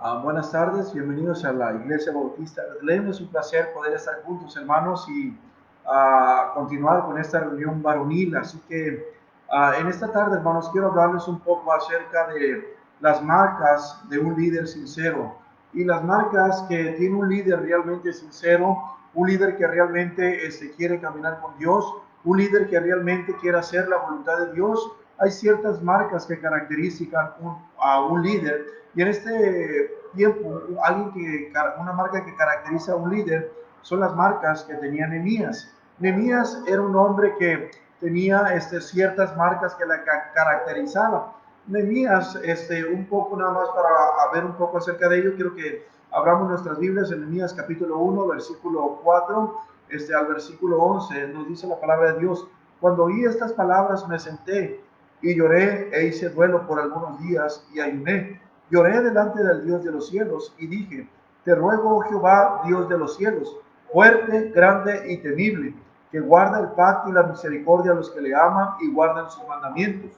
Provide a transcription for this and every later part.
Buenas tardes, bienvenidos a la Iglesia Bautista de Betlem. Es un placer poder estar juntos, hermanos, y continuar con esta reunión varonil. Así que en esta tarde, hermanos, quiero hablarles un poco acerca de las marcas de un líder sincero y las marcas que tiene un líder realmente sincero, un líder que realmente quiere caminar con Dios, un líder que realmente quiere hacer la voluntad de Dios. Hay ciertas marcas que caracterizan a un líder, y en este tiempo, una marca que caracteriza a un líder son las marcas que tenía Nehemías. Nehemías era un hombre que tenía ciertas marcas que la caracterizaban. Nehemías, un poco nada más para ver un poco acerca de ello, quiero que abramos nuestras Biblias en Nehemías capítulo 1, versículo 4, al versículo 11, nos dice la palabra de Dios: cuando oí estas palabras me senté y lloré e hice duelo por algunos días y ayuné. Lloré delante del Dios de los cielos y dije: te ruego, oh Jehová, Dios de los cielos, fuerte, grande y temible, que guarda el pacto y la misericordia a los que le aman y guardan sus mandamientos.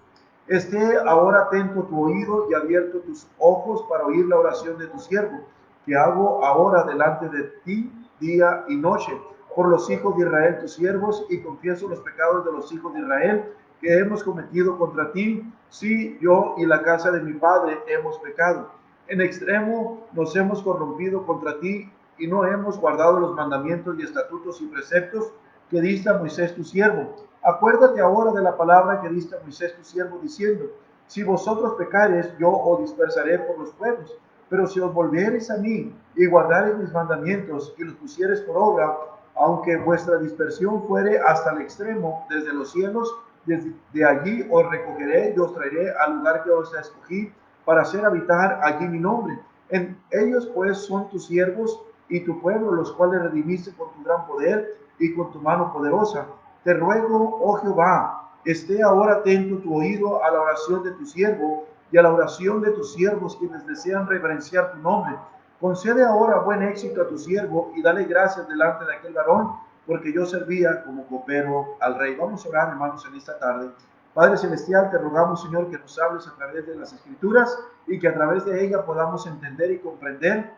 Esté ahora atento tu oído y abierto tus ojos para oír la oración de tu siervo, que hago ahora delante de ti día y noche, por los hijos de Israel tus siervos, y confieso los pecados de los hijos de Israel que hemos cometido contra ti. Sí, yo y la casa de mi padre hemos pecado. En extremo nos hemos corrompido contra ti y no hemos guardado los mandamientos y estatutos y preceptos que diste a Moisés tu siervo. Acuérdate ahora de la palabra que diste a Moisés tu siervo, diciendo: si vosotros pecareis, yo os dispersaré por los pueblos. Pero si os volviereis a mí y guardareis mis mandamientos y los pusiereis por obra, aunque vuestra dispersión fuere hasta el extremo, desde los cielos, desde allí os recogeré y os traeré al lugar que os escogí para hacer habitar allí mi nombre. En ellos pues son tus siervos y tu pueblo, los cuales redimiste por tu gran poder y con tu mano poderosa. Te ruego, oh Jehová, esté ahora atento tu oído a la oración de tu siervo y a la oración de tus siervos, quienes desean reverenciar tu nombre. Concede ahora buen éxito a tu siervo y dale gracias delante de aquel varón, porque yo servía como copero al rey. Vamos a orar, hermanos, en esta tarde. Padre Celestial, te rogamos, Señor, que nos hables a través de las Escrituras y que a través de ella podamos entender y comprender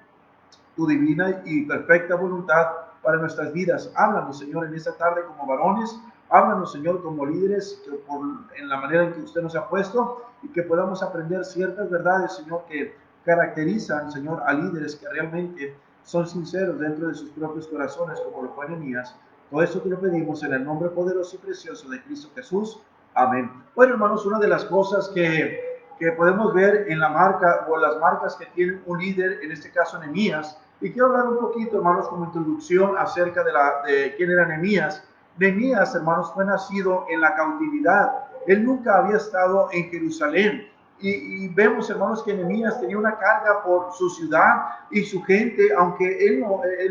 tu divina y perfecta voluntad para nuestras vidas. Háblanos, Señor, en esta tarde como varones. Háblanos, Señor, como líderes, en la manera en que usted nos ha puesto, y que podamos aprender ciertas verdades, Señor, que caracterizan, Señor, a líderes que realmente son sinceros dentro de sus propios corazones, como lo fue Nehemías. Todo esto te lo pedimos en el nombre poderoso y precioso de Cristo Jesús. Amén. Bueno, hermanos, una de las cosas que podemos ver en la marca o las marcas que tiene un líder, en este caso Nehemías, y quiero hablar un poquito, hermanos, como introducción acerca de quién era Nehemías. Nehemías, hermanos, fue nacido en la cautividad. Él nunca había estado en Jerusalén. Y vemos, hermanos, que Nehemías tenía una carga por su ciudad y su gente, aunque él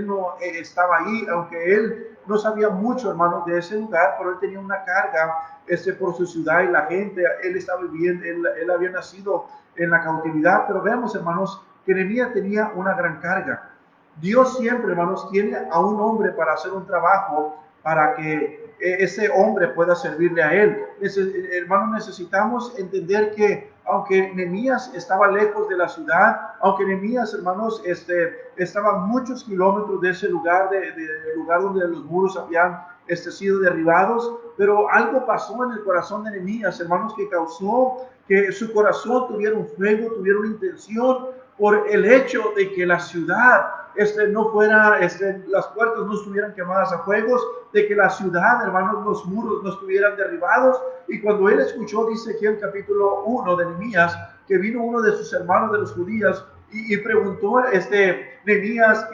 no estaba ahí, aunque él no sabía mucho, hermanos, de ese lugar, pero él tenía una carga por su ciudad y la gente. Él estaba viviendo, él había nacido en la cautividad, pero vemos, hermanos, que Nehemías tenía una gran carga. Dios siempre, hermanos, tiene a un hombre para hacer un trabajo, para que ese hombre pueda servirle a él. Hermanos, necesitamos entender que aunque Nehemías estaba lejos de la ciudad, aunque Nehemías, hermanos, estaba a muchos kilómetros de ese lugar, del lugar donde los muros habían sido derribados, pero algo pasó en el corazón de Nehemías, hermanos, que causó que su corazón tuviera un fuego, tuviera una intención por el hecho de que la ciudad no fuera, las puertas no estuvieran quemadas a fuegos, de que la ciudad, hermanos, los muros no estuvieran derribados. Y cuando él escuchó, dice aquí el capítulo 1 de Nehemías, que vino uno de sus hermanos de los judíos y preguntó Nehemías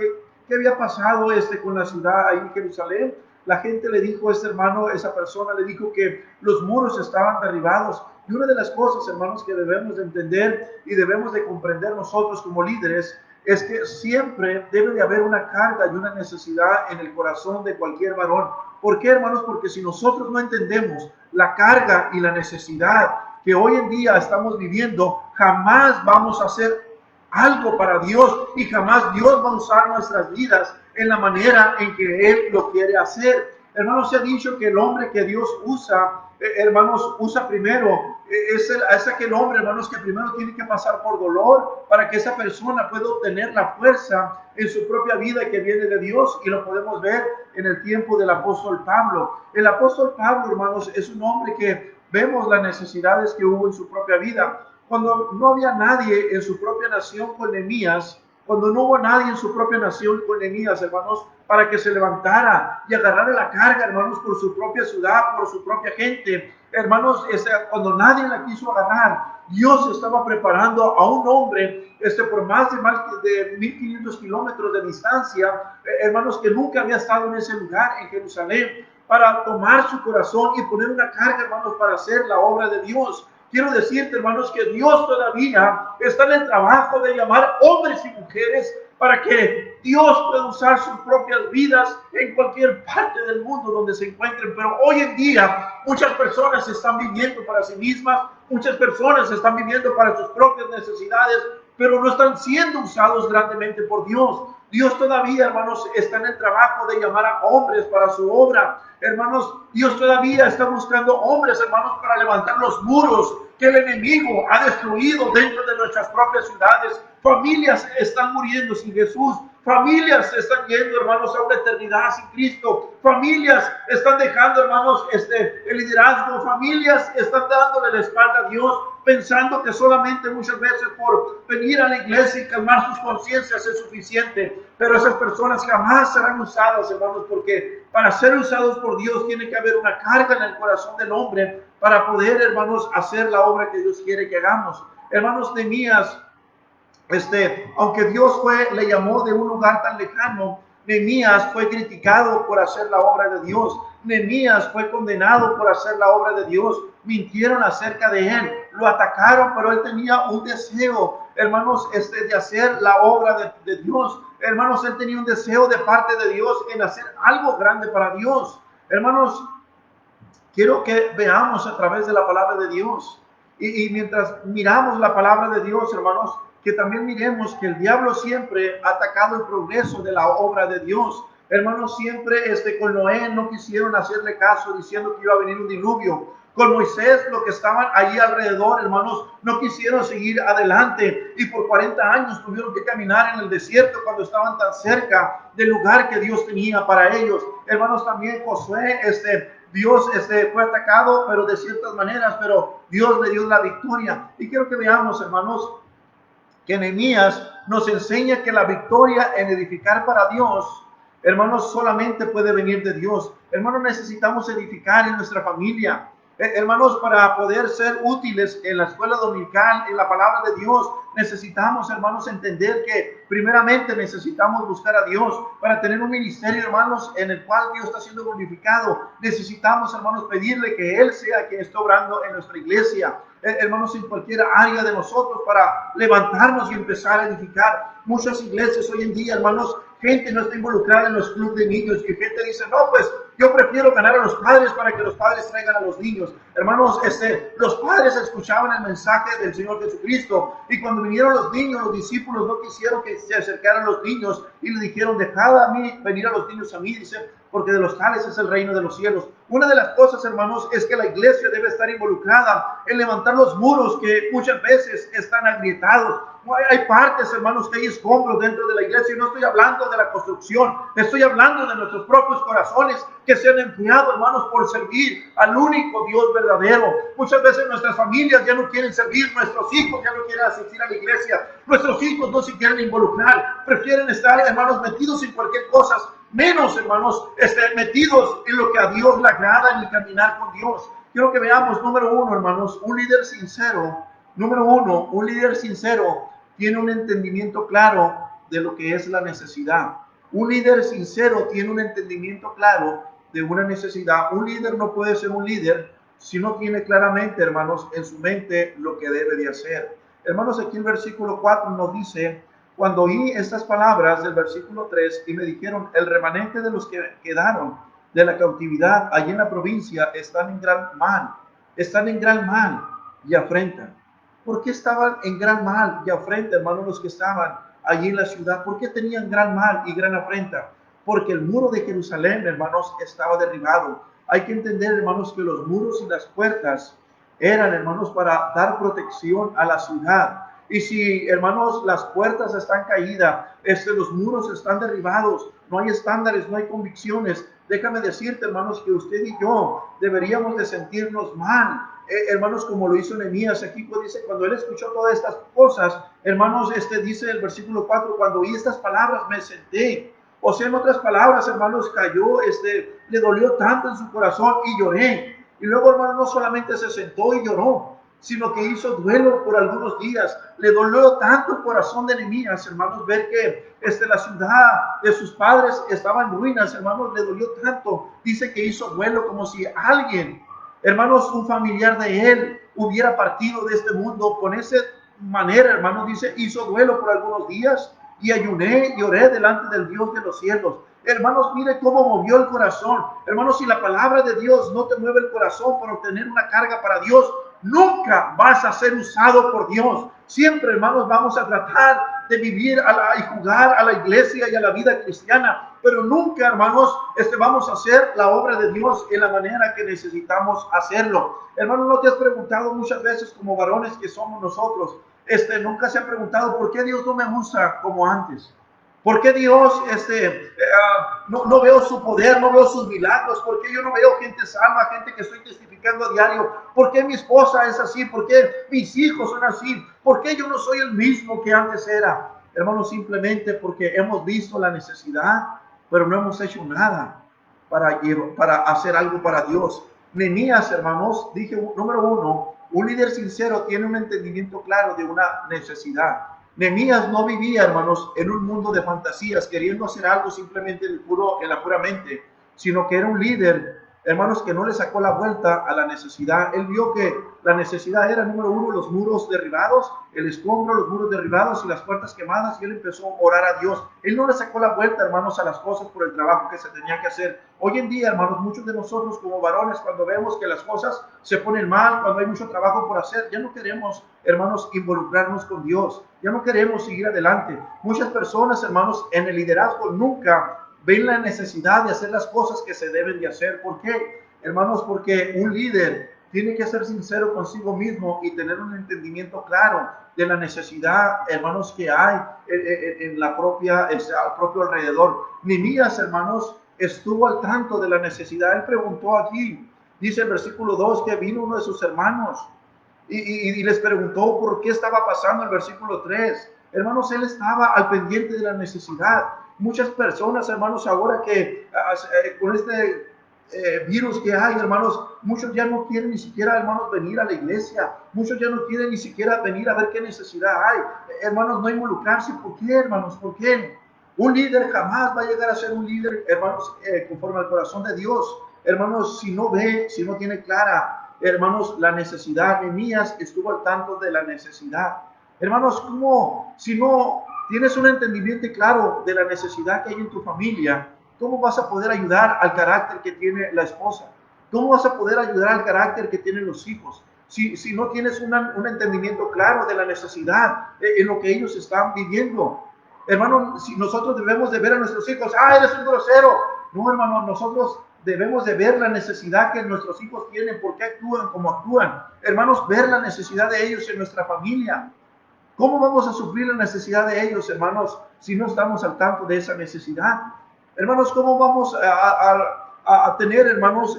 qué había pasado con la ciudad ahí en Jerusalén. La gente le dijo, hermano, esa persona le dijo que los muros estaban derribados. Y una de las cosas, hermanos, que debemos de entender y debemos de comprender nosotros como líderes es que siempre debe de haber una carga y una necesidad en el corazón de cualquier varón. ¿Por qué, hermanos? Porque si nosotros no entendemos la carga y la necesidad que hoy en día estamos viviendo, jamás vamos a hacer algo para Dios y jamás Dios va a usar nuestras vidas en la manera en que Él lo quiere hacer. Hermanos, se ha dicho que el hombre que Dios usa, hermanos, usa primero. Es aquel hombre, hermanos, que primero tiene que pasar por dolor para que esa persona pueda obtener la fuerza en su propia vida que viene de Dios, y lo podemos ver en el tiempo del apóstol Pablo. El apóstol Pablo, hermanos, es un hombre que vemos las necesidades que hubo en su propia vida. Cuando no había nadie en su propia nación con Nehemías, cuando no hubo nadie en su propia nación con Nehemías, hermanos, para que se levantara y agarrara la carga, hermanos, por su propia ciudad, por su propia gente, hermanos, cuando nadie la quiso agarrar, Dios estaba preparando a un hombre, por más de 1500 kilómetros de distancia, hermanos, que nunca había estado en ese lugar, en Jerusalén, para tomar su corazón y poner una carga, hermanos, para hacer la obra de Dios. Quiero decirte, hermanos, que Dios todavía está en el trabajo de llamar hombres y mujeres para que Dios pueda usar sus propias vidas en cualquier parte del mundo donde se encuentren. Pero hoy en día muchas personas están viviendo para sí mismas, muchas personas están viviendo para sus propias necesidades, pero no están siendo usados grandemente por Dios. Dios todavía, hermanos, está en el trabajo de llamar a hombres para su obra. Hermanos, Dios todavía está buscando hombres, hermanos, para levantar los muros que el enemigo ha destruido dentro de nuestras propias ciudades. Familias están muriendo sin Jesús. Familias están yendo, hermanos, a una eternidad sin Cristo. Familias están dejando, hermanos, el liderazgo. Familias están dándole la espalda a Dios, pensando que solamente muchas veces por venir a la iglesia y calmar sus conciencias es suficiente. Pero esas personas jamás serán usadas, hermanos, porque para ser usados por Dios tiene que haber una carga en el corazón del hombre para poder, hermanos, hacer la obra que Dios quiere que hagamos. Hermanos, Nehemías, aunque Dios le llamó de un lugar tan lejano, Nehemías fue criticado por hacer la obra de Dios. Nehemías fue condenado por hacer la obra de Dios. Mintieron acerca de él, lo atacaron, pero él tenía un deseo, hermanos, de hacer la obra de Dios. Hermanos, él tenía un deseo de parte de Dios en hacer algo grande para Dios. Hermanos, quiero que veamos a través de la palabra de Dios. Y mientras miramos la palabra de Dios, hermanos, que también miremos que el diablo siempre ha atacado el progreso de la obra de Dios. Hermanos, siempre con Noé no quisieron hacerle caso diciendo que iba a venir un diluvio. Con Moisés, los que estaban allí alrededor, hermanos, no quisieron seguir adelante y por 40 años tuvieron que caminar en el desierto cuando estaban tan cerca del lugar que Dios tenía para ellos. Hermanos, también Josué, Dios fue atacado, pero de ciertas maneras, pero Dios le dio la victoria. Y quiero que veamos, hermanos, que Nehemías nos enseña que la victoria en edificar para Dios, hermanos, solamente puede venir de Dios. Hermanos, necesitamos edificar en nuestra familia. Hermanos, para poder ser útiles en la escuela dominical, en la palabra de Dios, necesitamos, hermanos, entender que primeramente necesitamos buscar a Dios para tener un ministerio, hermanos, en el cual Dios está siendo glorificado. Necesitamos, hermanos, pedirle que Él sea quien esté obrando en nuestra iglesia. Hermanos, en cualquier área de nosotros para levantarnos y empezar a edificar. Muchas iglesias hoy en día, hermanos, gente no está involucrada en los clubes de niños y gente dice, no, pues yo prefiero ganar a los padres para que los padres traigan a los niños. Hermanos, los padres escuchaban el mensaje del Señor Jesucristo y cuando vinieron los niños, los discípulos no quisieron que se acercaran los niños y le dijeron, dejad a mí, venir a los niños a mí, dice, porque de los tales es el reino de los cielos. Una de las cosas, hermanos, es que la iglesia debe estar involucrada en levantar los muros que muchas veces están agrietados. Hay partes, hermanos, que hay escombros dentro de la iglesia y no estoy hablando de la construcción, estoy hablando de nuestros propios corazones que se han enfriado, hermanos, por servir al único Dios verdadero. Muchas veces nuestras familias ya no quieren servir, nuestros hijos ya no quieren asistir a la iglesia, nuestros hijos no se quieren involucrar, prefieren estar, hermanos, metidos en cualquier cosa, menos, hermanos, metidos en lo que a Dios le agrada y caminar con Dios. Quiero que veamos, número uno, hermanos, un líder sincero. Número uno, un líder sincero tiene un entendimiento claro de lo que es la necesidad. Un líder sincero tiene un entendimiento claro de una necesidad. Un líder no puede ser un líder si no tiene claramente, hermanos, en su mente lo que debe de hacer. Hermanos, aquí el versículo 4 nos dice, cuando oí estas palabras del versículo 3 y me dijeron, el remanente de los que quedaron de la cautividad allí en la provincia están en gran mal y afrentan. ¿Por qué estaban en gran mal y afrenta, hermanos, los que estaban allí en la ciudad? ¿Por qué tenían gran mal y gran afrenta? porque el muro de Jerusalén, hermanos, estaba derribado. Hay que entender, hermanos, que los muros y las puertas eran, hermanos, para dar protección a la ciudad. Y si, hermanos, las puertas están caídas, los muros están derribados, no hay estándares, no hay convicciones, déjame decirte, hermanos, que usted y yo deberíamos de sentirnos mal. Hermanos, como lo hizo Nehemías, aquí pues dice, cuando él escuchó todas estas cosas, hermanos, dice el versículo 4, cuando oí estas palabras me senté. O sea, en otras palabras, hermanos, cayó, le dolió tanto en su corazón y lloré. Y luego, hermano, no solamente se sentó y lloró, sino que hizo duelo por algunos días. Le dolió tanto el corazón de Nehemías, hermanos, ver que la ciudad de sus padres estaba en ruinas, hermanos, le dolió tanto. Dice que hizo duelo como si alguien, hermanos, un familiar de él hubiera partido de este mundo. Con esa manera, hermanos, dice, hizo duelo por algunos días y ayuné y oré delante del Dios de los cielos. Hermanos, mire cómo movió el corazón. Hermanos, si la palabra de Dios no te mueve el corazón para obtener una carga para Dios, nunca vas a ser usado por Dios. Siempre, hermanos, vamos a tratar de vivir y jugar a la iglesia y a la vida cristiana, pero nunca, hermanos, vamos a hacer la obra de Dios en la manera que necesitamos hacerlo. Hermanos, ¿no te has preguntado muchas veces como varones que somos nosotros? Nunca se ha preguntado por qué Dios no me usa como antes. ¿Por qué Dios no veo su poder, no veo sus milagros? ¿Por qué yo no veo gente salva, gente que estoy testificando a diario? ¿Por qué mi esposa es así? ¿Por qué mis hijos son así? ¿Por qué yo no soy el mismo que antes era? Hermanos, simplemente porque hemos visto la necesidad, pero no hemos hecho nada para hacer algo para Dios. Nehemías, hermanos, dije, número uno, un líder sincero tiene un entendimiento claro de una necesidad. Nehemías no vivía, hermanos, en un mundo de fantasías, queriendo hacer algo simplemente en la pura mente, sino que era un líder, hermanos, que no le sacó la vuelta a la necesidad. Él vio que la necesidad era, número uno, los muros derribados, el escombro, los muros derribados y las puertas quemadas, y él empezó a orar a Dios. Él no le sacó la vuelta, hermanos, a las cosas por el trabajo que se tenía que hacer. Hoy en día, hermanos, muchos de nosotros como varones, cuando vemos que las cosas se ponen mal, cuando hay mucho trabajo por hacer, ya no queremos, hermanos, involucrarnos con Dios, ya no queremos seguir adelante. Muchas personas, hermanos, en el liderazgo nunca ven la necesidad de hacer las cosas que se deben de hacer. ¿Por qué? Hermanos, porque un líder tiene que ser sincero consigo mismo y tener un entendimiento claro de la necesidad, hermanos, que hay en la propia, al propio alrededor. Nehemías, hermanos, estuvo al tanto de la necesidad. Él preguntó aquí, dice el versículo 2, que vino uno de sus hermanos y les preguntó por qué estaba pasando el versículo 3. Hermanos, él estaba al pendiente de la necesidad. Muchas personas, hermanos, ahora que con virus que hay, hermanos, muchos ya no quieren ni siquiera, hermanos, venir a la iglesia. Muchos ya no quieren ni siquiera venir a ver qué necesidad hay. Hermanos, no involucrarse. ¿Por qué, hermanos? ¿Por qué? Un líder jamás va a llegar a ser un líder, hermanos, conforme al corazón de Dios. Hermanos, si no ve, si no tiene clara, hermanos, la necesidad. Nehemías estuvo al tanto de la necesidad. Hermanos, ¿cómo, si no tienes un entendimiento claro de la necesidad que hay en tu familia, cómo vas a poder ayudar al carácter que tiene la esposa? ¿Cómo vas a poder ayudar al carácter que tienen los hijos? Si no tienes un entendimiento claro de la necesidad en lo que ellos están viviendo. Hermano, si nosotros debemos de ver a nuestros hijos, eres un grosero. No, hermano, nosotros debemos de ver la necesidad que nuestros hijos tienen, por qué actúan como actúan. Hermanos, ver la necesidad de ellos en nuestra familia. ¿Cómo vamos a suplir la necesidad de ellos, hermanos, si no estamos al tanto de esa necesidad? Hermanos, ¿cómo vamos a tener, hermanos,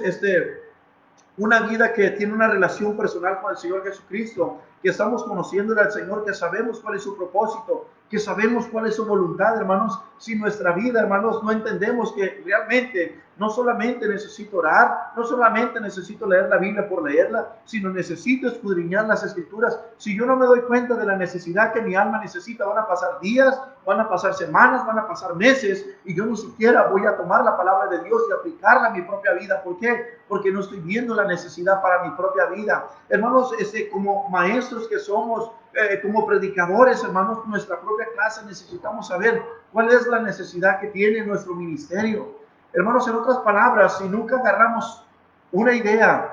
una vida que tiene una relación personal con el Señor Jesucristo, que estamos conociendo al Señor, que sabemos cuál es su propósito, que sabemos cuál es su voluntad, hermanos? Si nuestra vida, hermanos, no entendemos que realmente no solamente necesito orar, no solamente necesito leer la Biblia por leerla, sino necesito escudriñar las Escrituras. Si yo no me doy cuenta de la necesidad que mi alma necesita, van a pasar días, van a pasar semanas, van a pasar meses, y yo ni siquiera voy a tomar la palabra de Dios y aplicarla a mi propia vida. ¿Por qué? Porque no estoy viendo la necesidad para mi propia vida. Hermanos, como maestros que somos, como predicadores, hermanos, nuestra propia clase, necesitamos saber cuál es la necesidad que tiene nuestro ministerio. Hermanos, en otras palabras, si nunca agarramos una idea,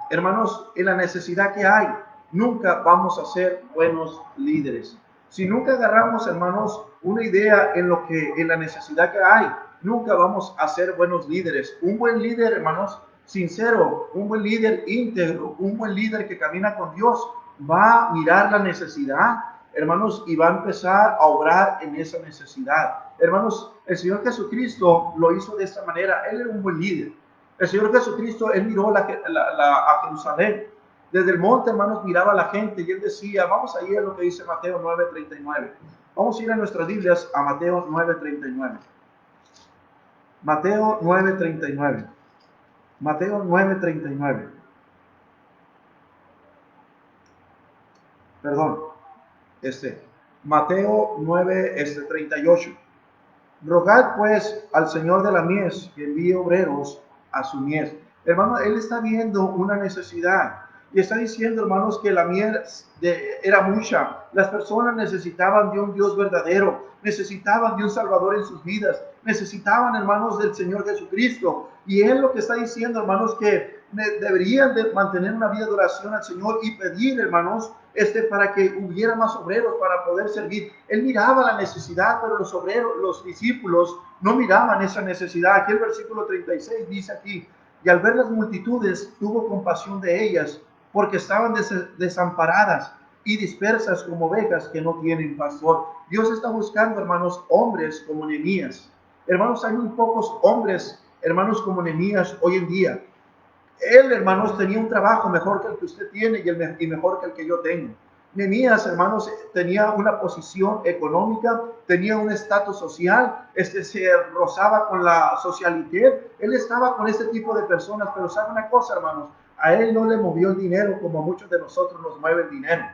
hermanos, en la necesidad que hay, nunca vamos a ser buenos líderes. Si nunca agarramos, hermanos, una idea en la necesidad que hay, nunca vamos a ser buenos líderes. Un buen líder, hermanos, sincero, un buen líder íntegro, un buen líder que camina con Dios, va a mirar la necesidad, hermanos, y va a empezar a obrar en esa necesidad. Hermanos, el Señor Jesucristo lo hizo de esta manera. Él era un buen líder. El Señor Jesucristo, Él miró a Jerusalén. Desde el monte, hermanos, miraba a la gente y Él decía, vamos a ir a lo que dice Mateo 9:39. Vamos a ir a nuestras Biblias a Mateo 9:39. Mateo 9:39. Mateo 9:39. Perdón, Mateo 9:38. Rogad pues al Señor de la mies que envíe obreros a su mies. Hermano, Él está viendo una necesidad y está diciendo, hermanos, que la mies era mucha. Las personas necesitaban de un Dios verdadero, necesitaban de un Salvador en sus vidas, necesitaban, hermanos, del Señor Jesucristo. Y Él lo que está diciendo, hermanos, que deberían de mantener una vida de oración al Señor y pedir, hermanos, para que hubiera más obreros para poder servir. Él miraba la necesidad, pero los obreros, los discípulos, no miraban esa necesidad. Aquí el versículo 36 dice aquí, y al ver las multitudes, tuvo compasión de ellas, porque estaban desamparadas y dispersas como ovejas que no tienen pastor. Dios está buscando, hermanos, hombres como Nehemías. Hermanos, hay muy pocos hombres, hermanos, como Nehemías hoy en día. Él, hermanos, tenía un trabajo mejor que el que usted tiene y mejor que el que yo tengo. Nehemías, hermanos, tenía una posición económica, tenía un estatus social, se rozaba con la socialité. Él estaba con este tipo de personas, pero sabe una cosa, hermanos, a él no le movió el dinero como a muchos de nosotros nos mueve el dinero.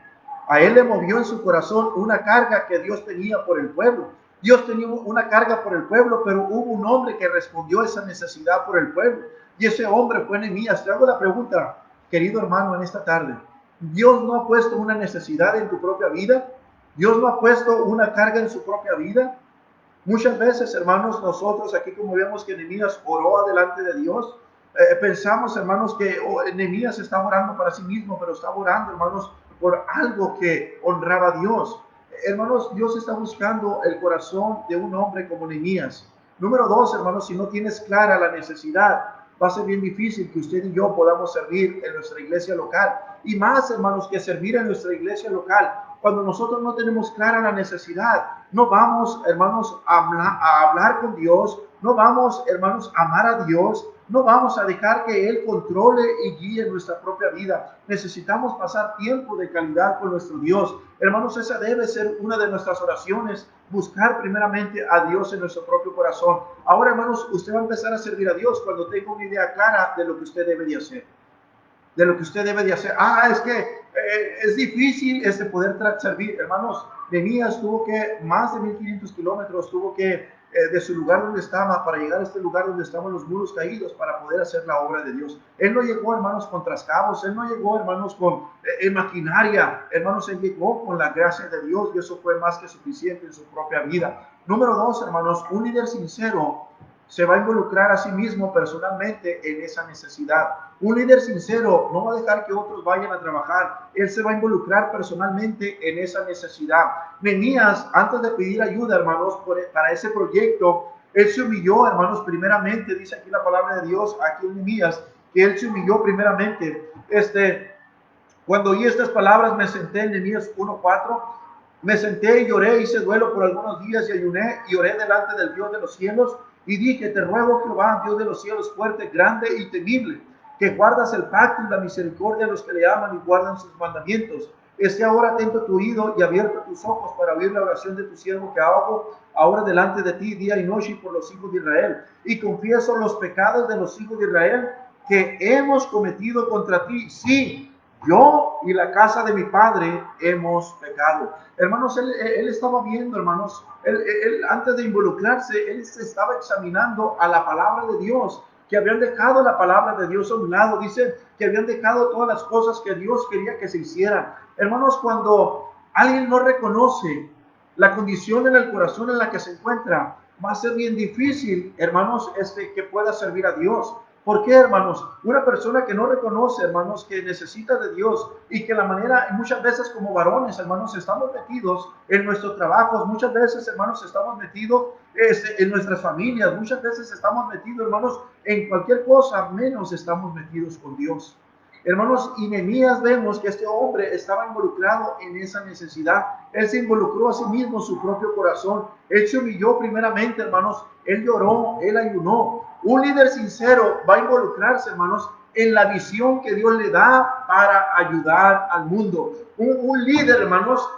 A él le movió en su corazón una carga que Dios tenía por el pueblo. Dios tenía una carga por el pueblo, pero hubo un hombre que respondió a esa necesidad por el pueblo. Y ese hombre fue Nehemías. Te hago la pregunta, querido hermano, en esta tarde. ¿Dios no ha puesto una necesidad en tu propia vida? ¿Dios no ha puesto una carga en su propia vida? Muchas veces, hermanos, nosotros aquí como vemos que Nehemías oró delante de Dios, pensamos, hermanos, que Nehemías estaba orando para sí mismo, pero estaba orando, hermanos, por algo que honraba a Dios. Hermanos, Dios está buscando el corazón de un hombre como Nehemías. Número dos, hermanos, si no tienes clara la necesidad, va a ser bien difícil que usted y yo podamos servir en nuestra iglesia local. Y más, hermanos, que servir en nuestra iglesia local. Cuando nosotros no tenemos clara la necesidad, no vamos, hermanos, a hablar con Dios, no vamos, hermanos, a amar a Dios, no vamos a dejar que Él controle y guíe nuestra propia vida. Necesitamos pasar tiempo de calidad con nuestro Dios. Hermanos, esa debe ser una de nuestras oraciones, buscar primeramente a Dios en nuestro propio corazón. Ahora, hermanos, usted va a empezar a servir a Dios cuando tenga una idea clara de lo que usted debe de hacer. De lo que usted debe de hacer. Es que es difícil poder servir. Hermanos, Nehemías tuvo que, más de 1500 kilómetros, tuvo que, de su lugar donde estaba, para llegar a este lugar donde estaban los muros caídos, para poder hacer la obra de Dios. Él no llegó, hermanos, con trascabos, él no llegó, hermanos, con maquinaria, hermanos, él llegó con la gracia de Dios, y eso fue más que suficiente en su propia vida. Número dos, hermanos, un líder sincero se va a involucrar a sí mismo personalmente en esa necesidad. Un líder sincero no va a dejar que otros vayan a trabajar. Él se va a involucrar personalmente en esa necesidad. Nehemías, antes de pedir ayuda, hermanos, para ese proyecto, él se humilló, hermanos, primeramente, dice aquí la palabra de Dios, aquí en Nehemías, que él se humilló primeramente. Cuando oí estas palabras, me senté en Nehemías 1:4. Me senté y lloré, hice duelo por algunos días y ayuné y oré delante del Dios de los cielos y dije, te ruego, Jehová, Dios de los cielos, fuerte, grande y temible, que guardas el pacto y la misericordia a los que le aman y guardan sus mandamientos. Esté ahora atento tu oído y abierto tus ojos para oír la oración de tu siervo que hago ahora delante de ti día y noche por los hijos de Israel. Y confieso los pecados de los hijos de Israel que hemos cometido contra ti. Sí, yo y la casa de mi padre hemos pecado. Hermanos, él estaba viendo, hermanos, él antes de involucrarse, él se estaba examinando a la palabra de Dios, que habían dejado la palabra de Dios a un lado. Dice que habían dejado todas las cosas que Dios quería que se hicieran. Hermanos, cuando alguien no reconoce la condición en el corazón en la que se encuentra, va a ser bien difícil, hermanos, que pueda servir a Dios. ¿Por qué, hermanos? Una persona que no reconoce, hermanos, que necesita de Dios y que la manera, muchas veces como varones, hermanos, estamos metidos en nuestros trabajos, muchas veces, hermanos, estamos metidos en nuestras familias, muchas veces estamos metidos, hermanos, en cualquier cosa, menos estamos metidos con Dios. Hermanos, y Nehemías vemos que este hombre estaba involucrado en esa necesidad. Él se involucró a sí mismo en su propio corazón. Él se humilló primeramente, hermanos. Él lloró, él ayunó. Un líder sincero va a involucrarse, hermanos, en la visión que Dios le da para ayudar al mundo. Un líder, hermanos,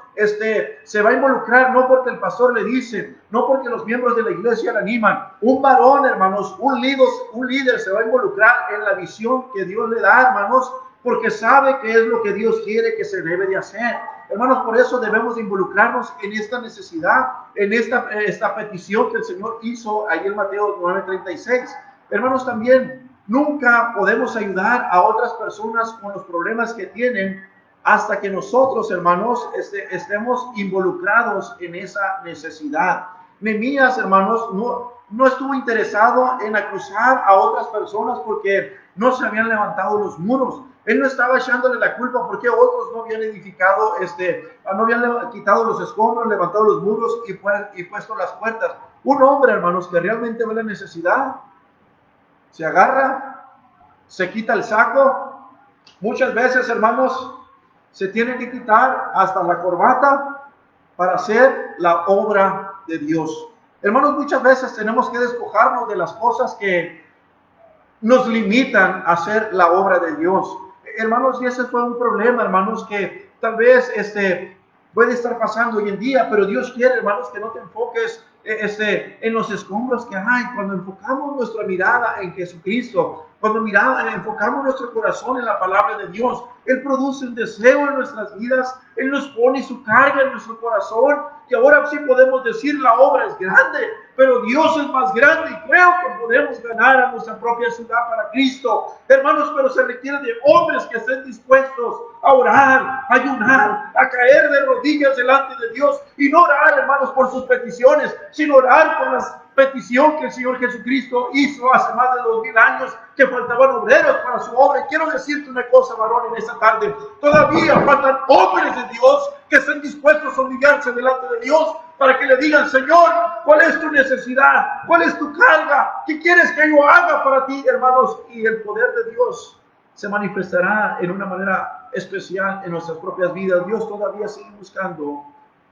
se va a involucrar no porque el pastor le dice, no porque los miembros de la iglesia le animan. Un varón, hermanos, un líder se va a involucrar en la visión que Dios le da, hermanos, porque sabe que es lo que Dios quiere que se debe de hacer. Hermanos, por eso debemos involucrarnos en esta necesidad, en esta petición que el Señor hizo ahí en Mateo 9:36. Hermanos, también nunca podemos ayudar a otras personas con los problemas que tienen hasta que nosotros, hermanos, estemos involucrados en esa necesidad. Nehemías, hermanos, no estuvo interesado en acusar a otras personas porque no se habían levantado los muros. Él no estaba echándole la culpa porque otros no habían edificado, no habían quitado los escombros, levantado los muros y puesto las puertas. Un hombre, hermanos, que realmente ve la necesidad, se agarra, se quita el saco. Muchas veces, hermanos, se tiene que quitar hasta la corbata para hacer la obra de Dios. Hermanos, muchas veces tenemos que despojarnos de las cosas que nos limitan a hacer la obra de Dios. Hermanos, y ese fue un problema, hermanos, que tal vez puede estar pasando hoy en día, pero Dios quiere, hermanos, que no te enfoques en los escombros que hay. Cuando enfocamos nuestra mirada en Jesucristo, cuando enfocamos nuestro corazón en la palabra de Dios, Él produce un deseo en nuestras vidas, Él nos pone su carga en nuestro corazón, y ahora sí podemos decir la obra es grande, pero Dios es más grande y creo que podemos ganar a nuestra propia ciudad para Cristo. Hermanos, pero se requiere de hombres que estén dispuestos a orar, a ayunar, a caer de rodillas delante de Dios y no orar, hermanos, por sus peticiones, sino orar por las petición que el Señor Jesucristo hizo hace más de 2000 años, que faltaban obreros para su obra. Y quiero decirte una cosa, varón, en esta tarde: todavía faltan hombres de Dios que estén dispuestos a humillarse delante de Dios para que le digan: Señor, ¿cuál es tu necesidad? ¿Cuál es tu carga? ¿Qué quieres que yo haga para ti, hermanos? Y el poder de Dios se manifestará en una manera especial en nuestras propias vidas. Dios todavía sigue buscando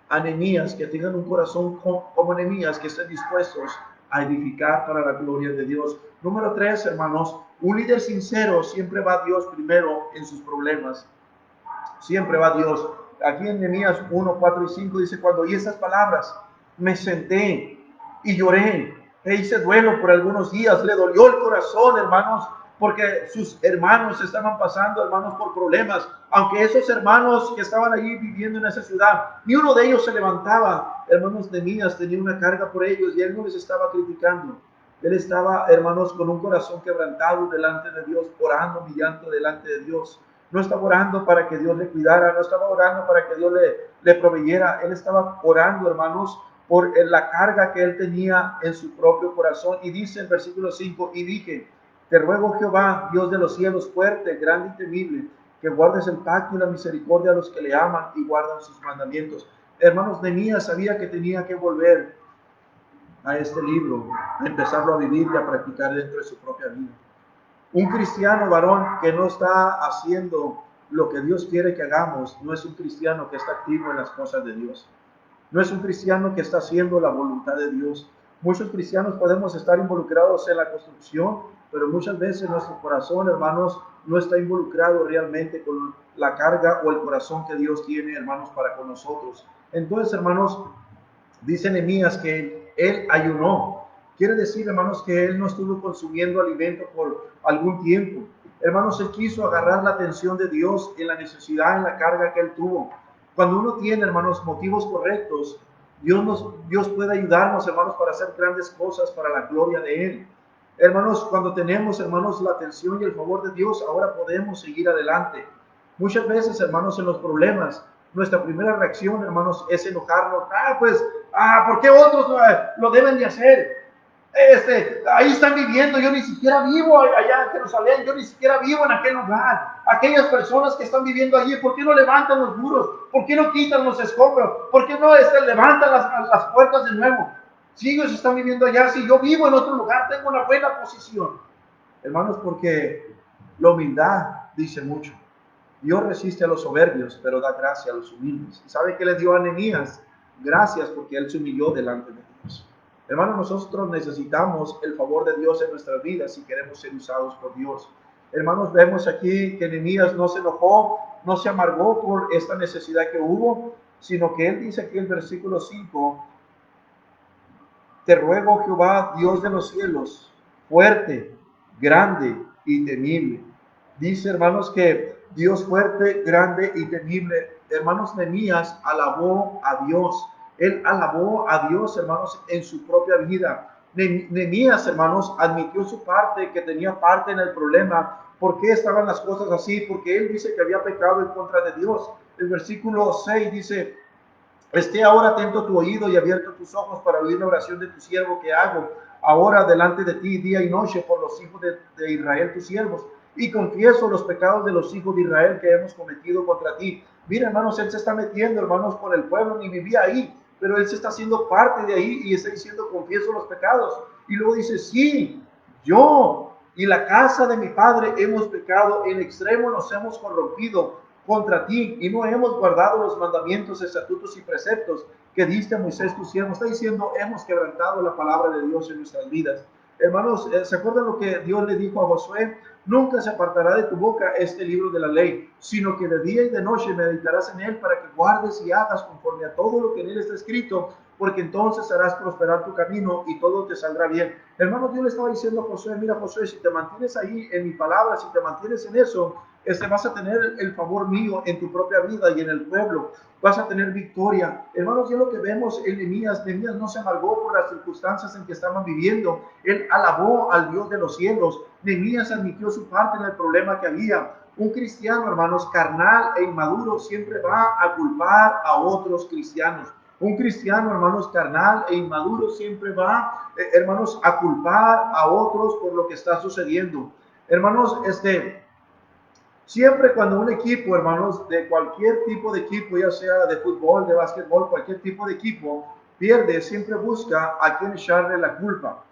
a Nehemías que tengan un corazón como Nehemías, que estén dispuestos a edificar para la gloria de Dios. Número 3, hermanos, un líder sincero siempre va a Dios primero en sus problemas. Siempre va a Dios. Aquí en Nehemías 1, 4 y 5 dice: cuando oí estas palabras, me senté y lloré, e hice duelo por algunos días. Le dolió el corazón, hermanos, porque sus hermanos estaban pasando, hermanos, por problemas. Aunque esos hermanos que estaban allí viviendo en esa ciudad, ni uno de ellos se levantaba. Hermanos, Nehemías tenía una carga por ellos y él no les estaba criticando. Él estaba, hermanos, con un corazón quebrantado delante de Dios, orando, humillando delante de Dios. No estaba orando para que Dios le cuidara, no estaba orando para que Dios le proveyera. Él estaba orando, hermanos, por la carga que él tenía en su propio corazón. Y dice en versículo 5: y dije, te ruego, Jehová, Dios de los cielos, fuerte, grande y temible, que guardes el pacto y la misericordia a los que le aman y guardan sus mandamientos. Hermanos, Nehemías sabía que tenía que volver a este libro, a empezarlo a vivir y a practicar dentro de su propia vida. Un cristiano varón que no está haciendo lo que Dios quiere que hagamos, no es un cristiano que está activo en las cosas de Dios. No es un cristiano que está haciendo la voluntad de Dios. Muchos cristianos podemos estar involucrados en la construcción, pero muchas veces nuestro corazón, hermanos, no está involucrado realmente con la carga o el corazón que Dios tiene, hermanos, para con nosotros. Entonces, hermanos, dice Nehemías que él ayunó. Quiere decir, hermanos, que él no estuvo consumiendo alimento por algún tiempo. Hermanos, él quiso agarrar la atención de Dios en la necesidad, en la carga que él tuvo. Cuando uno tiene, hermanos, motivos correctos, Dios puede ayudarnos, hermanos, para hacer grandes cosas para la gloria de Él. Hermanos, cuando tenemos, hermanos, la atención y el favor de Dios, ahora podemos seguir adelante. Muchas veces, hermanos, en los problemas, nuestra primera reacción, hermanos, es enojarnos. ¿Por qué otros lo deben de hacer? Ahí están viviendo, yo ni siquiera vivo allá en Jerusalén, yo ni siquiera vivo en aquel lugar. Aquellas personas que están viviendo allí, ¿por qué no levantan los muros? ¿Por qué no quitan los escombros? ¿Por qué no levantan las puertas de nuevo? Si ellos están viviendo allá, si yo vivo en otro lugar, tengo una buena posición. Hermanos, porque la humildad dice mucho. Dios resiste a los soberbios, pero da gracia a los humildes. ¿Y sabe qué le dio a Nehemías? Gracias, porque él se humilló delante de Dios. Hermanos, nosotros necesitamos el favor de Dios en nuestras vidas si queremos ser usados por Dios. Hermanos, vemos aquí que Nehemías no se enojó, no se amargó por esta necesidad que hubo, sino que él dice aquí en el versículo 5, te ruego, Jehová, Dios de los cielos, fuerte, grande y temible. Dice, hermanos, que Dios fuerte, grande y temible. Hermanos, Nehemías alabó a Dios. Él alabó a Dios, hermanos, en su propia vida. Nehemías, hermanos, admitió su parte, que tenía parte en el problema. ¿Por qué estaban las cosas así? Porque él dice que había pecado en contra de Dios. El versículo 6 dice, esté ahora atento tu oído y abierto tus ojos para oír la oración de tu siervo que hago ahora delante de ti día y noche por los hijos de Israel, tus siervos. Y confieso los pecados de los hijos de Israel que hemos cometido contra ti. Mira, hermanos, él se está metiendo, hermanos, con el pueblo, ni vivía ahí, pero él se está haciendo parte de ahí y está diciendo, confieso los pecados. Y luego dice, sí, yo y la casa de mi padre hemos pecado, en extremo nos hemos corrompido contra ti y no hemos guardado los mandamientos, estatutos y preceptos que diste a Moisés tu siervo. Está diciendo, hemos quebrantado la palabra de Dios en nuestras vidas. Hermanos, ¿se acuerdan lo que Dios le dijo a Josué? Nunca se apartará de tu boca este libro de la ley, sino que de día y de noche meditarás en él para que guardes y hagas conforme a todo lo que en él está escrito, porque entonces harás prosperar tu camino y todo te saldrá bien. Hermano, Dios le estaba diciendo a Josué, mira Josué, si te mantienes ahí en mi palabra, si te mantienes en eso, vas a tener el favor mío en tu propia vida y en el pueblo, vas a tener victoria. Hermanos, yo lo que vemos en Nehemías no se amargó por las circunstancias en que estaban viviendo, él alabó al Dios de los cielos. Nehemías admitió su parte en el problema que había. Un cristiano, hermanos, carnal e inmaduro siempre va a culpar a otros cristianos. Un cristiano, hermanos, carnal e inmaduro siempre va, hermanos, a culpar a otros por lo que está sucediendo. Hermanos, siempre cuando un equipo, hermanos, de cualquier tipo de equipo, ya sea de fútbol, de básquetbol, cualquier tipo de equipo, pierde, siempre busca a quien echarle la culpa.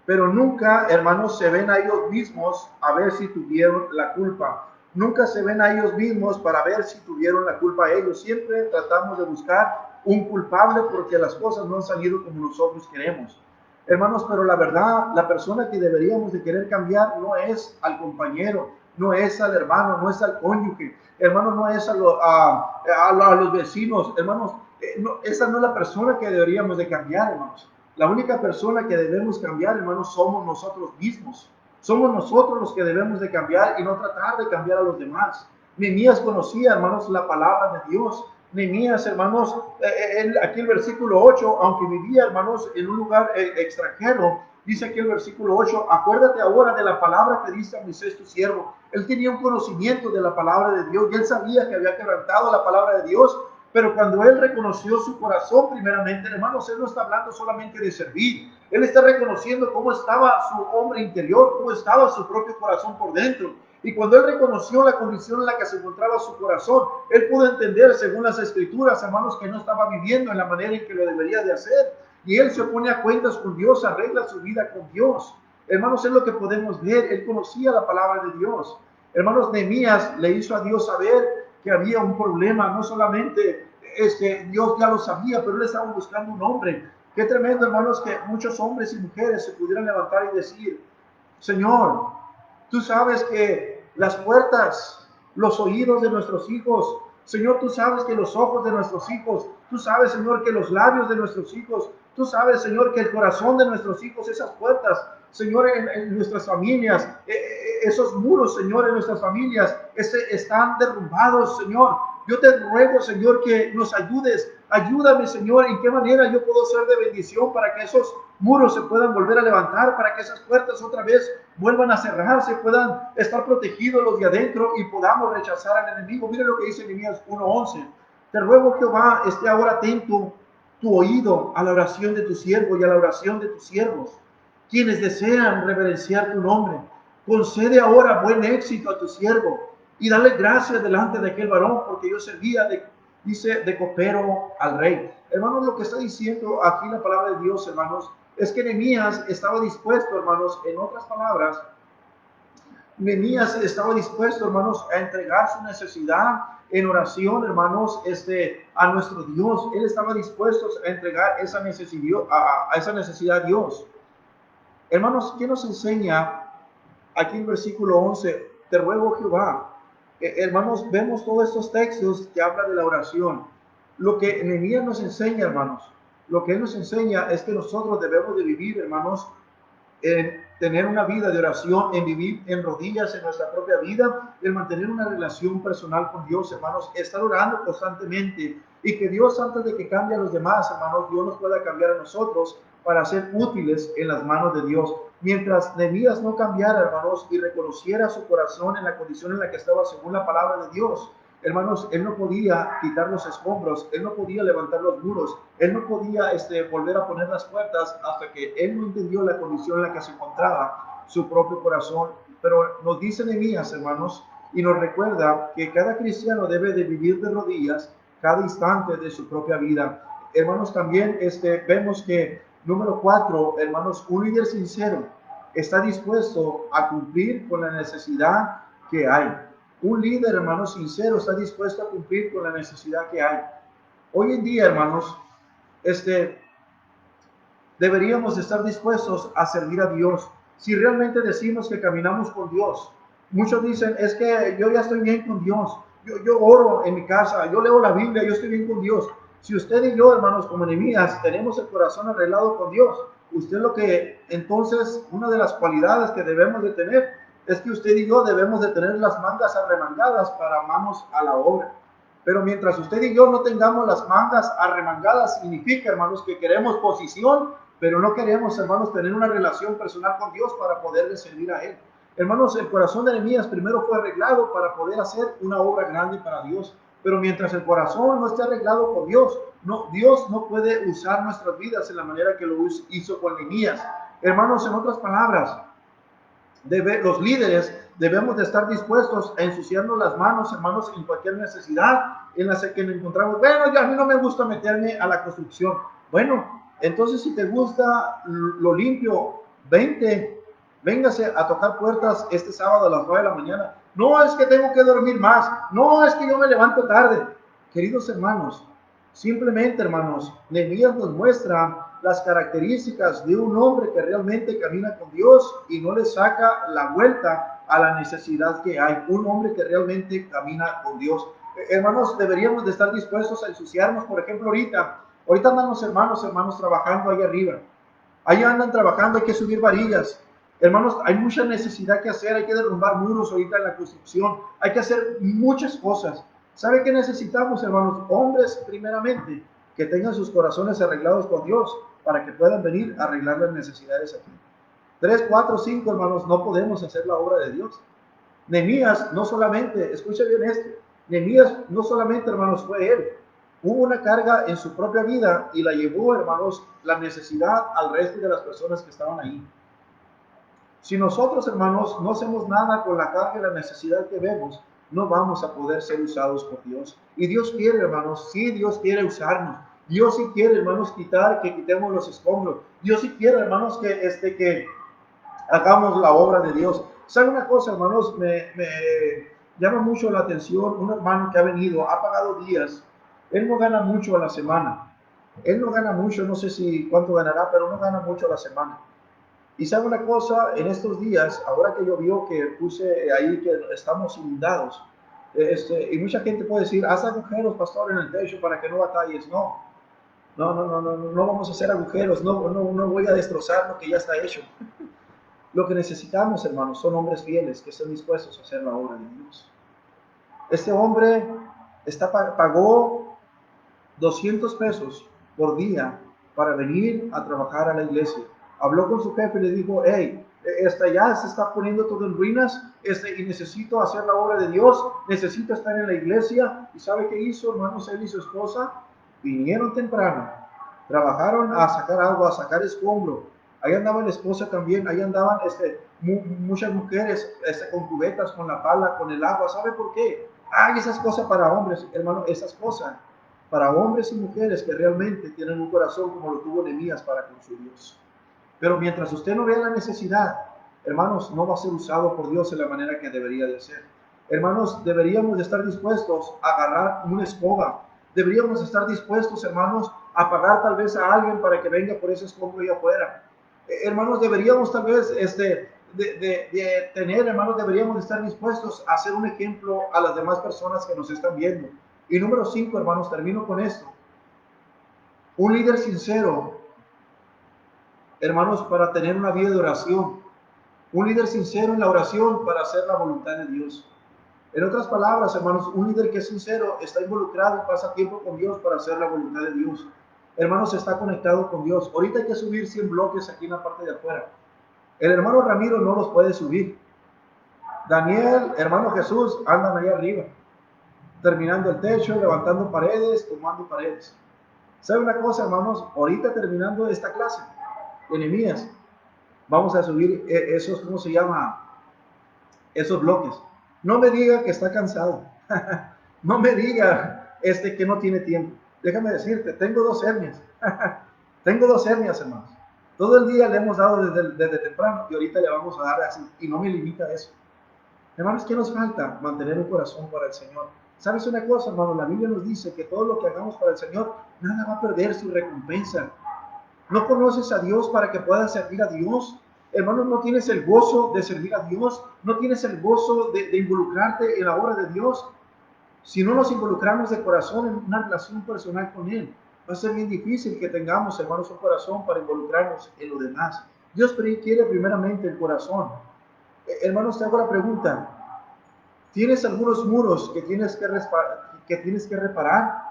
Pero nunca, hermanos, se ven a ellos mismos a ver si tuvieron la culpa. Nunca se ven a ellos mismos para ver si tuvieron la culpa a ellos. Siempre tratamos de buscar un culpable porque las cosas no han salido como nosotros queremos. Hermanos, pero la verdad, la persona que deberíamos de querer cambiar no es al compañero, no es al hermano, no es al cónyuge, hermano, no es a los vecinos, hermanos, esa no es la persona que deberíamos de cambiar, hermanos. La única persona que debemos cambiar, hermanos, somos nosotros mismos. Somos nosotros los que debemos de cambiar y no tratar de cambiar a los demás. Nehemías conocía, hermanos, la palabra de Dios. Nehemías, hermanos, aquí el versículo 8, aunque vivía, hermanos, en un lugar extranjero, dice aquí el versículo 8, acuérdate ahora de la palabra que diste a Moisés tu siervo. Él tenía un conocimiento de la palabra de Dios y él sabía que había quebrantado la palabra de Dios, pero cuando él reconoció su corazón primeramente, hermanos, él no está hablando solamente de servir, él está reconociendo cómo estaba su hombre interior, cómo estaba su propio corazón por dentro. Y cuando él reconoció la condición en la que se encontraba su corazón, él pudo entender, según las escrituras, hermanos, que no estaba viviendo en la manera en que lo debería de hacer. Y él se pone a cuentas con Dios, arregla su vida con Dios. Hermanos, es lo que podemos ver. Él conocía la palabra de Dios. Hermanos, Nehemías le hizo a Dios saber que había un problema. No solamente Dios ya lo sabía, pero él estaba buscando un hombre. Qué tremendo, hermanos, que muchos hombres y mujeres se pudieran levantar y decir, Señor, tú sabes que las puertas, los oídos de nuestros hijos, Señor, tú sabes que los ojos de nuestros hijos, tú sabes, Señor, que los labios de nuestros hijos, tú sabes, Señor, que el corazón de nuestros hijos, esas puertas, Señor, en nuestras familias, esos muros, Señor, en nuestras familias, están derrumbados, Señor. Yo te ruego, Señor, que nos ayudes. Ayúdame, Señor, en qué manera yo puedo ser de bendición para que esos muros se puedan volver a levantar, para que esas puertas otra vez vuelvan a cerrarse, puedan estar protegidos los de adentro y podamos rechazar al enemigo. Mire lo que dice Nehemías 1:11. Te ruego, Jehová, ahora atento tu oído a la oración de tu siervo y a la oración de tus siervos. quienes desean reverenciar tu nombre. Concede ahora buen éxito a tu siervo y dale gracias delante de aquel varón, porque yo servía dice, de copero al rey. Hermanos, lo que está diciendo aquí la palabra de Dios, hermanos, es que Nehemías estaba dispuesto, hermanos, en otras palabras, Nehemías estaba dispuesto, hermanos, a entregar su necesidad en oración, hermanos, a nuestro Dios. Él estaba dispuesto a entregar esa necesidad a esa necesidad a Dios. Hermanos, ¿qué nos enseña aquí en versículo 11? Te ruego, Jehová. Hermanos, vemos todos estos textos que hablan de la oración. Lo que Nehemías nos enseña, hermanos, lo que él nos enseña es que nosotros debemos de vivir, hermanos, en tener una vida de oración, en vivir en rodillas en nuestra propia vida, en mantener una relación personal con Dios, hermanos, estar orando constantemente y que Dios, antes de que cambie a los demás, hermanos, Dios nos pueda cambiar a nosotros para ser útiles en las manos de Dios. Mientras Nehemías no cambiara, hermanos, y reconociera su corazón en la condición en la que estaba según la palabra de Dios, hermanos, él no podía quitar los escombros, él no podía levantar los muros, él no podía volver a poner las puertas hasta que él no entendió la condición en la que se encontraba su propio corazón. Pero nos dice Nehemías, hermanos, y nos recuerda que cada cristiano debe de vivir de rodillas cada instante de su propia vida. Hermanos, también vemos que, número 4, hermanos, un líder sincero está dispuesto a cumplir con la necesidad que hay. Un líder, hermanos, sincero está dispuesto a cumplir con la necesidad que hay. Hoy en día, hermanos, deberíamos estar dispuestos a servir a Dios. Si realmente decimos que caminamos con Dios, muchos dicen, es que yo ya estoy bien con Dios. Yo oro en mi casa, yo leo la Biblia, yo estoy bien con Dios. Si usted y yo, hermanos, como Nehemías, tenemos el corazón arreglado con Dios, usted lo que, entonces, una de las cualidades que debemos de tener es que usted y yo debemos de tener las mangas arremangadas para manos a la obra. Pero mientras usted y yo no tengamos las mangas arremangadas, significa, hermanos, que queremos posición, pero no queremos, hermanos, tener una relación personal con Dios para poderle servir a Él. Hermanos, el corazón de Nehemías primero fue arreglado para poder hacer una obra grande para Dios. Pero mientras el corazón no esté arreglado por Dios, Dios no puede usar nuestras vidas en la manera que lo hizo con Nehemías. Hermanos, en otras palabras, los líderes debemos de estar dispuestos a ensuciarnos las manos, hermanos, en cualquier necesidad en la que nos encontramos. Bueno, ya a mí no me gusta meterme a la construcción. Bueno, entonces si te gusta lo limpio, véngase a tocar puertas este sábado a las 9 de la mañana. No es que tengo que dormir más, no es que yo me levanto tarde. Queridos hermanos, simplemente, hermanos, Nehemías nos muestra las características de un hombre que realmente camina con Dios y no le saca la vuelta a la necesidad que hay. Un hombre que realmente camina con Dios. Hermanos, deberíamos de estar dispuestos a ensuciarnos. Por ejemplo, ahorita andan los hermanos trabajando ahí arriba. Ahí andan trabajando, hay que subir varillas. Hermanos, hay mucha necesidad que hacer, hay que derrumbar muros ahorita en la construcción, hay que hacer muchas cosas. ¿Sabe qué necesitamos, hermanos? Hombres, primeramente, que tengan sus corazones arreglados con Dios para que puedan venir a arreglar las necesidades aquí. 3, 4, 5, hermanos, no podemos hacer la obra de Dios. Nehemías no solamente, escucha bien esto, Nehemías no solamente, hermanos, fue él. Hubo una carga en su propia vida y la llevó, hermanos, la necesidad al resto de las personas que estaban ahí. Si nosotros, hermanos, no hacemos nada con la carga y la necesidad que vemos, no vamos a poder ser usados por Dios. Y Dios quiere, hermanos, sí, Dios quiere usarnos. Dios sí quiere, hermanos, que quitemos los escombros. Dios sí quiere, hermanos, que hagamos la obra de Dios. ¿Sabe una cosa, hermanos? Me llama mucho la atención un hermano que ha venido, ha pagado días. Él no gana mucho a la semana. Él no gana mucho, no sé si cuánto ganará, pero no gana mucho a la semana. Y sabe una cosa, en estos días, ahora que llovió, que puse ahí que estamos inundados, y mucha gente puede decir, haz agujeros, pastor, en el techo para que no batalles. No vamos a hacer agujeros, no voy a destrozar lo que ya está hecho. Lo que necesitamos, hermanos, son hombres fieles que estén dispuestos a hacer la obra de Dios. Este hombre pagó 200 pesos por día para venir a trabajar a la iglesia. Habló con su jefe y le dijo, hey, ya se está poniendo todo en ruinas, y necesito hacer la obra de Dios, necesito estar en la iglesia. ¿Y sabe qué hizo, hermanos? Él y su esposa vinieron temprano, trabajaron a sacar agua, a sacar escombro. ahí andaba la esposa también, ahí andaban muchas mujeres con cubetas, con la pala, con el agua. ¿Sabe por qué? Hay esas cosas para hombres, hermano, esas cosas para hombres y mujeres que realmente tienen un corazón como lo tuvo Nehemías para con su Dios. Pero mientras usted no vea la necesidad, hermanos, no va a ser usado por Dios en la manera que debería de ser. Hermanos, deberíamos de estar dispuestos a agarrar una escoba. Deberíamos estar dispuestos, hermanos, a pagar tal vez a alguien para que venga por ese escombro allá afuera. Hermanos, deberíamos tal vez de tener, hermanos, deberíamos de estar dispuestos a hacer un ejemplo a las demás personas que nos están viendo. Y número 5, hermanos, termino con esto. Un líder sincero, hermanos, para tener una vida de oración. Un líder sincero en la oración para hacer la voluntad de Dios. En otras palabras, hermanos, un líder que es sincero está involucrado y pasa tiempo con Dios para hacer la voluntad de Dios. Hermanos, está conectado con Dios. Ahorita hay que subir 100 bloques aquí en la parte de afuera. El hermano Ramiro no los puede subir. Daniel, hermano Jesús, andan allá arriba, terminando el techo, levantando paredes, tomando paredes. ¿Sabe una cosa, hermanos? Ahorita terminando esta clase de Nehemías, vamos a subir esos, ¿cómo se llama? Esos bloques. No me diga que está cansado. No me diga que no tiene tiempo. Déjame decirte, tengo 2 hernias. Tengo 2 hernias, hermanos. Todo el día le hemos dado desde temprano y ahorita le vamos a dar así. Y no me limita a eso. Hermanos, ¿qué nos falta? Mantener un corazón para el Señor. ¿Sabes una cosa, hermano? La Biblia nos dice que todo lo que hagamos para el Señor, nada va a perder su recompensa. ¿No conoces a Dios para que puedas servir a Dios? Hermanos, ¿no tienes el gozo de servir a Dios? ¿No tienes el gozo de involucrarte en la obra de Dios? Si no nos involucramos de corazón en una relación personal con Él, va a ser bien difícil que tengamos, hermanos, un corazón para involucrarnos en lo demás. Dios quiere primeramente el corazón. Hermanos, te hago la pregunta. ¿Tienes algunos muros que tienes que reparar?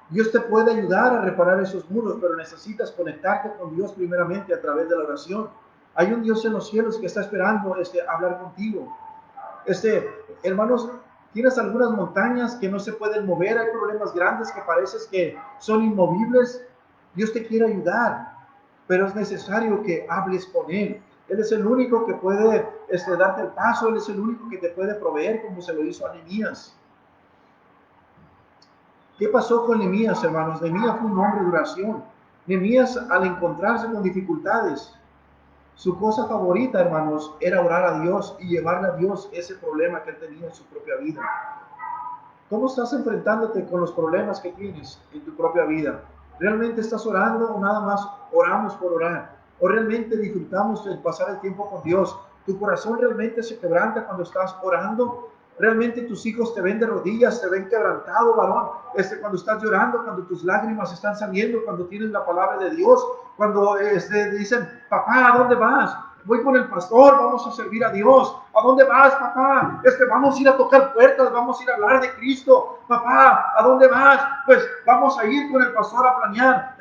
Dios te puede ayudar a reparar esos muros, pero necesitas conectarte con Dios primeramente a través de la oración. Hay un Dios en los cielos que está esperando hablar contigo. Hermanos, tienes algunas montañas que no se pueden mover, hay problemas grandes que pareces que son inmovibles. Dios te quiere ayudar, pero es necesario que hables con Él. Él es el único que puede darte el paso, Él es el único que te puede proveer como se lo hizo a Nehemías. ¿Qué pasó con Nehemías, hermanos? Nehemías fue un hombre de oración. Nehemías, al encontrarse con dificultades, su cosa favorita, hermanos, era orar a Dios y llevarle a Dios ese problema que él tenía en su propia vida. ¿Cómo estás enfrentándote con los problemas que tienes en tu propia vida? ¿Realmente estás orando o nada más oramos por orar? ¿O realmente disfrutamos el pasar el tiempo con Dios? ¿Tu corazón realmente se quebranta cuando estás orando? ¿Realmente tus hijos te ven de rodillas, te ven quebrantado, varón? Cuando estás llorando, cuando tus lágrimas están saliendo, cuando tienes la palabra de Dios, cuando dicen, papá, ¿a dónde vas? Voy con el pastor, vamos a servir a Dios. ¿A dónde vas, papá? Vamos a ir a tocar puertas, vamos a ir a hablar de Cristo. Papá, ¿a dónde vas? Pues vamos a ir con el pastor a planear.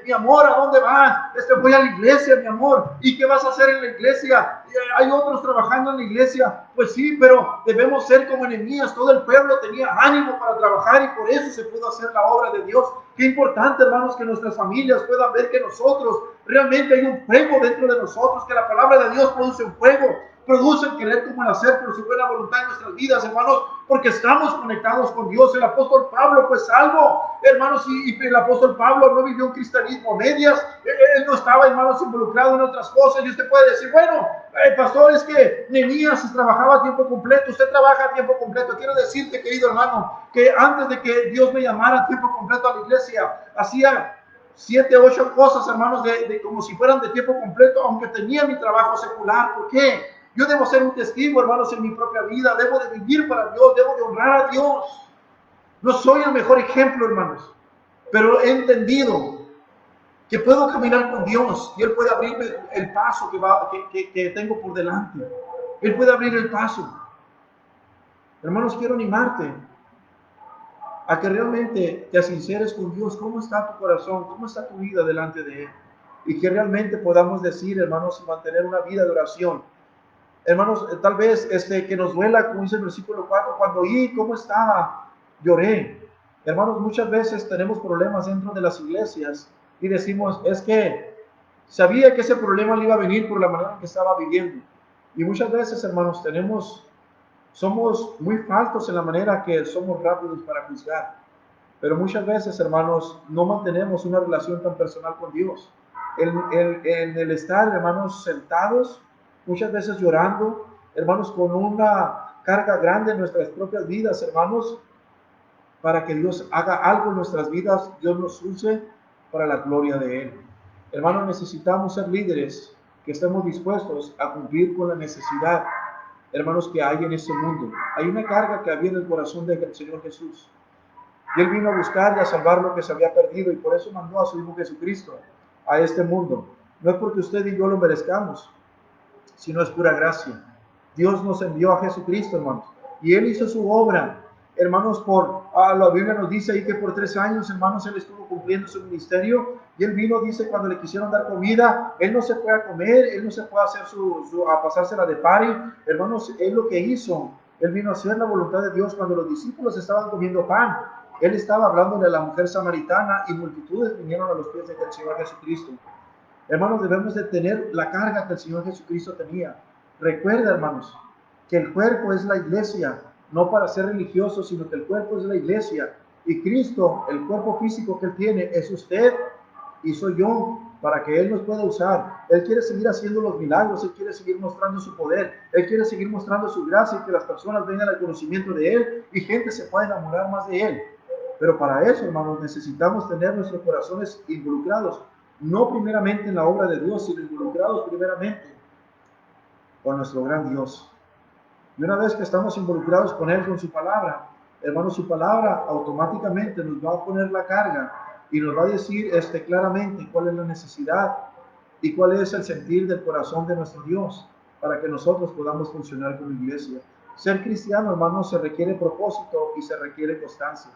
Mi amor, ¿a dónde vas? Voy a la iglesia, mi amor. ¿Y qué vas a hacer en la iglesia? Hay otros trabajando en la iglesia. Pues sí, pero debemos ser como Nehemías. Todo el pueblo tenía ánimo para trabajar y por eso se pudo hacer la obra de Dios. Qué importante, hermanos, que nuestras familias puedan ver que nosotros realmente hay un fuego dentro de nosotros, que la palabra de Dios produce un fuego, produce el querer como el hacer por su buena voluntad en nuestras vidas, hermanos, porque estamos conectados con Dios. El apóstol Pablo fue salvo, hermanos, y el apóstol Pablo no vivió un cristianismo a medias. Él no estaba, hermanos, involucrado en otras cosas. Y usted puede decir, bueno, pastor, es que Nehemías trabajaba a tiempo completo. Usted trabaja a tiempo completo. Quiero decirte, querido hermano, que antes de que Dios me llamara a tiempo completo a la iglesia, hacía 7, 8 cosas, hermanos, como si fueran de tiempo completo, aunque tenía mi trabajo secular. ¿Por qué? Yo debo ser un testigo, hermanos, en mi propia vida. Debo de vivir para Dios, debo de honrar a Dios. No soy el mejor ejemplo, hermanos, pero he entendido que puedo caminar con Dios y Él puede abrirme el paso que tengo por delante. Él puede abrir el paso. Hermanos, quiero animarte a que realmente te sinceres con Dios. ¿Cómo está tu corazón? ¿Cómo está tu vida delante de Él? Y que realmente podamos decir, hermanos, mantener una vida de oración. Hermanos, tal vez que nos duela, como dice el versículo 4, cuando oí cómo estaba, lloré. Hermanos, muchas veces tenemos problemas dentro de las iglesias y decimos, es que Sabía que ese problema le iba a venir por la manera en que estaba viviendo. Y muchas veces, hermanos, somos muy faltos en la manera que somos rápidos para juzgar. Pero muchas veces, hermanos, no mantenemos una relación tan personal con Dios. En el estar, hermanos, sentados, muchas veces llorando, hermanos, con una carga grande en nuestras propias vidas, hermanos, para que Dios haga algo en nuestras vidas, Dios nos use para la gloria de Él. Hermanos, necesitamos ser líderes que estemos dispuestos a cumplir con la necesidad, hermanos, que hay en este mundo. Hay una carga que había en el corazón del Señor Jesús. Y Él vino a buscar y a salvar lo que se había perdido, y por eso mandó a su Hijo Jesucristo a este mundo. No es porque usted y yo lo merezcamos, sino es pura gracia. Dios nos envió a Jesucristo, hermanos, y Él hizo su obra, hermanos, la Biblia nos dice ahí que por 3 años, hermanos, Él estuvo cumpliendo su ministerio, y Él vino, dice, cuando le quisieron dar comida, Él no se fue a comer, Él no se fue a hacer a pasársela de party, hermanos, Él lo que hizo, Él vino a hacer la voluntad de Dios. Cuando los discípulos estaban comiendo pan, Él estaba hablándole a la mujer samaritana, y multitudes vinieron a los pies del Señor Jesucristo. Hermanos, debemos de tener la carga que el Señor Jesucristo tenía. Recuerda, hermanos, que el cuerpo es la iglesia, no para ser religioso, sino que el cuerpo es la iglesia. Y Cristo, el cuerpo físico que Él tiene, es usted y soy yo, para que Él nos pueda usar. Él quiere seguir haciendo los milagros, Él quiere seguir mostrando su poder, Él quiere seguir mostrando su gracia y que las personas vengan al conocimiento de Él y gente se pueda enamorar más de Él. Pero para eso, hermanos, necesitamos tener nuestros corazones involucrados, no primeramente en la obra de Dios, sino involucrados primeramente con nuestro gran Dios. Y una vez que estamos involucrados con Él, con su palabra, hermanos, su palabra automáticamente nos va a poner la carga y nos va a decir claramente cuál es la necesidad y cuál es el sentir del corazón de nuestro Dios para que nosotros podamos funcionar como iglesia. Ser cristiano, hermanos, se requiere propósito y se requiere constancia,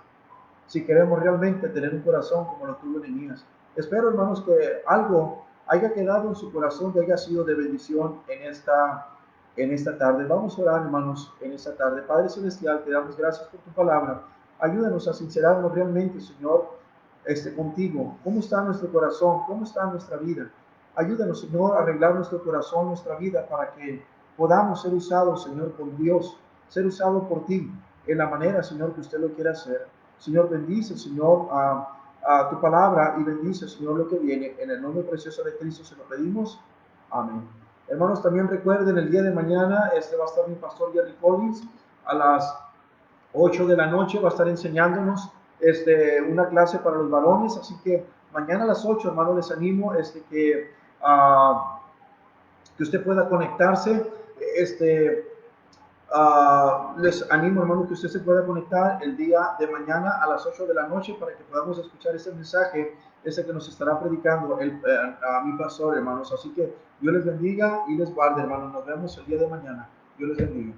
si queremos realmente tener un corazón como lo tuvo Nehemías. Espero, hermanos, que algo haya quedado en su corazón que haya sido de bendición en esta tarde. Vamos a orar, hermanos, en esta tarde. Padre Celestial, te damos gracias por tu palabra. Ayúdanos a sincerarnos realmente, Señor, contigo. ¿Cómo está nuestro corazón? ¿Cómo está nuestra vida? Ayúdanos, Señor, a arreglar nuestro corazón, nuestra vida, para que podamos ser usados, Señor, por Dios, ser usados por ti, en la manera, Señor, que usted lo quiera hacer. Señor, bendice, Señor, a tu palabra y bendice, Señor, lo que viene. En el nombre precioso de Cristo se lo pedimos. Amén. Hermanos, también recuerden, el día de mañana va a estar mi pastor Jerry Collins a las 8 de la noche, va a estar enseñándonos una clase para los varones, así que mañana a las 8, hermanos, les animo que usted pueda conectarse. Les animo, hermano, que usted se pueda conectar el día de mañana a las 8 de la noche para que podamos escuchar este mensaje, que nos estará predicando a mi pastor, hermanos. Así que Dios les bendiga y les guarde, hermanos. Nos vemos el día de mañana. Dios les bendiga.